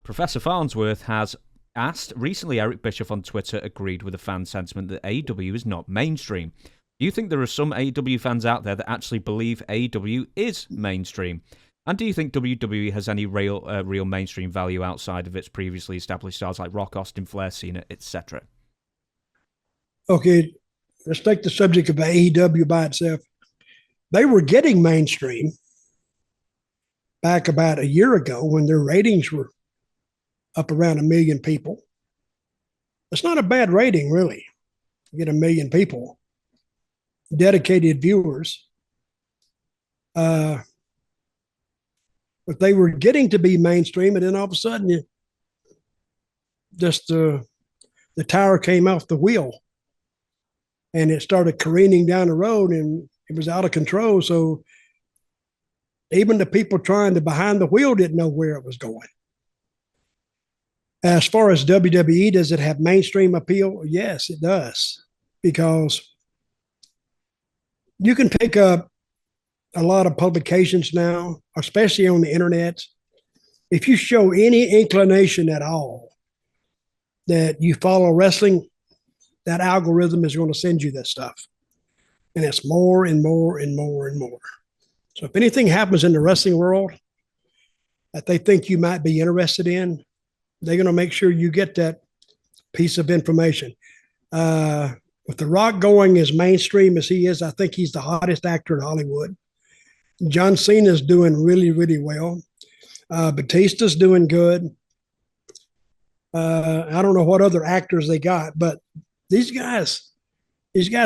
Professor Farnsworth has asked, recently Eric Bischoff on Twitter agreed with a fan sentiment that AEW is not mainstream. Do you think there are some AEW fans out there that actually believe AEW is mainstream? And do you think WWE has any real mainstream value outside of its previously established stars like Rock, Austin, Flair, Cena, etc.? Okay, let's take the subject of AEW by itself. They were getting mainstream back about a year ago when their ratings were up around 1 million people. It's not a bad rating, really. You get 1 million people, dedicated viewers. But they were getting to be mainstream, and then all of a sudden, the tire came off the wheel, and it started careening down the road, and it was out of control. So even the people trying to behind the wheel didn't know where it was going. As far as WWE, does it have mainstream appeal? Yes, it does, because you can pick up a lot of publications now, especially on the internet. If you show any inclination at all that you follow wrestling, that algorithm is going to send you that stuff. And it's more and more and more and more. So if anything happens in the wrestling world that they think you might be interested in, they're going to make sure you get that piece of information. With The Rock going as mainstream as he is, I think he's the hottest actor in Hollywood. John Cena's doing really, really well. Batista's doing good. I don't know what other actors they got, but these guys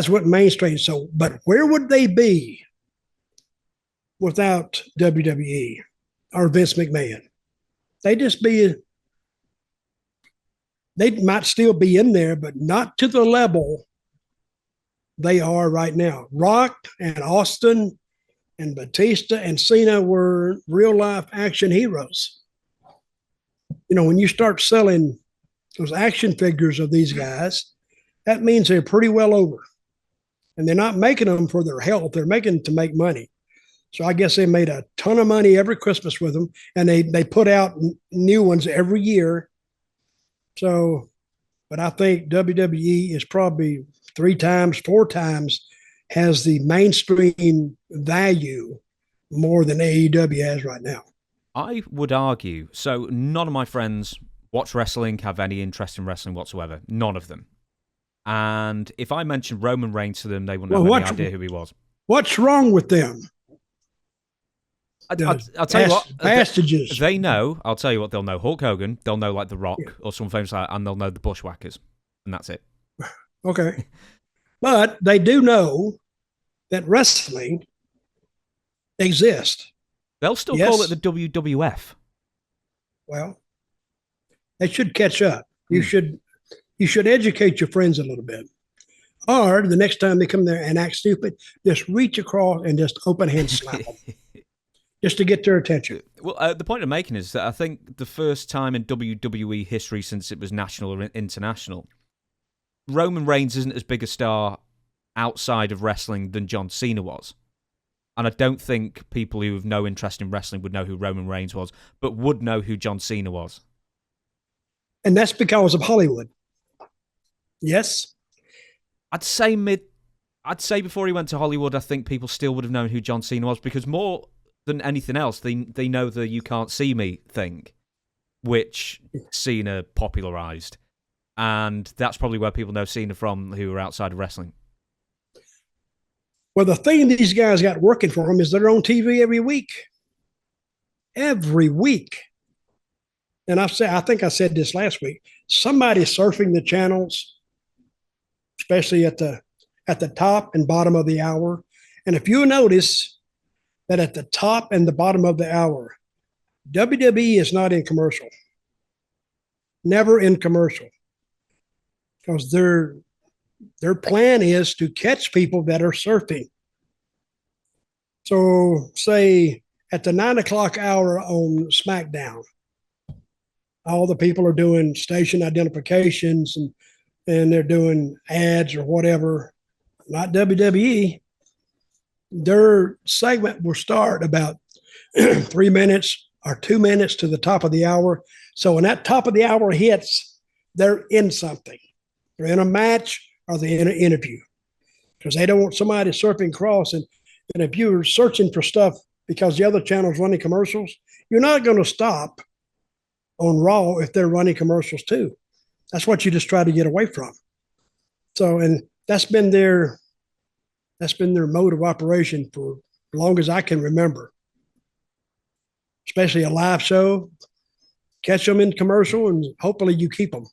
went mainstream. So, but where would they be without WWE or Vince McMahon? They might still be in there, but not to the level they are right now. Rock and Austin and Batista and Cena were real life action heroes. You know, when you start selling those action figures of these guys, that means they're pretty well over. And they're not making them for their health. They're making them to make money. So I guess they made a ton of money every Christmas with them, and they put out new ones every year. So, but I think WWE is probably 3 times, 4 times has the mainstream value more than AEW has right now. I would argue, so none of my friends watch wrestling, have any interest in wrestling whatsoever. None of them. And if I mentioned Roman Reigns to them, they wouldn't have any idea who he was. What's wrong with them? I'll tell you what. Bastages. They know. I'll tell you what. They'll know Hulk Hogan. They'll know like The Rock or some famous, and they'll know the Bushwhackers, and that's it. Okay, but they do know that wrestling exists. They'll still call it the WWF. Well, they should catch up. You should educate your friends a little bit. Or the next time they come there and act stupid, just reach across and just open hand slap them. Just to get their attention. Well, the point I'm making is that I think the first time in WWE history since it was national or international, Roman Reigns isn't as big a star outside of wrestling than John Cena was. And I don't think people who have no interest in wrestling would know who Roman Reigns was, but would know who John Cena was. And that's because of Hollywood. Yes? I'd say before he went to Hollywood, I think people still would have known who John Cena was, because more than anything else, they know the "you can't see me" thing, which Cena popularized, and that's probably where people know Cena from who are outside of wrestling. Well, the thing these guys got working for them is they're on TV every week. Every week. And I think I said this last week. Somebody's surfing the channels, especially at the top and bottom of the hour. And if you notice that at the top and the bottom of the hour, WWE is not in commercial. Never in commercial. Because their plan is to catch people that are surfing. So say at the 9 o'clock hour on SmackDown, all the people are doing station identifications and they're doing ads or whatever. Not WWE. Their segment will start about 3 minutes, are 2 minutes to the top of the hour. So when that top of the hour hits, they're in something. They're in a match or they're in an interview, because they don't want somebody surfing across. And if you're searching for stuff because the other channel's running commercials, you're not going to stop on Raw if they're running commercials too. That's what you just try to get away from. So, and that's been their mode of operation for as long as I can remember. Especially a live show, catch them in commercial, and hopefully you keep them.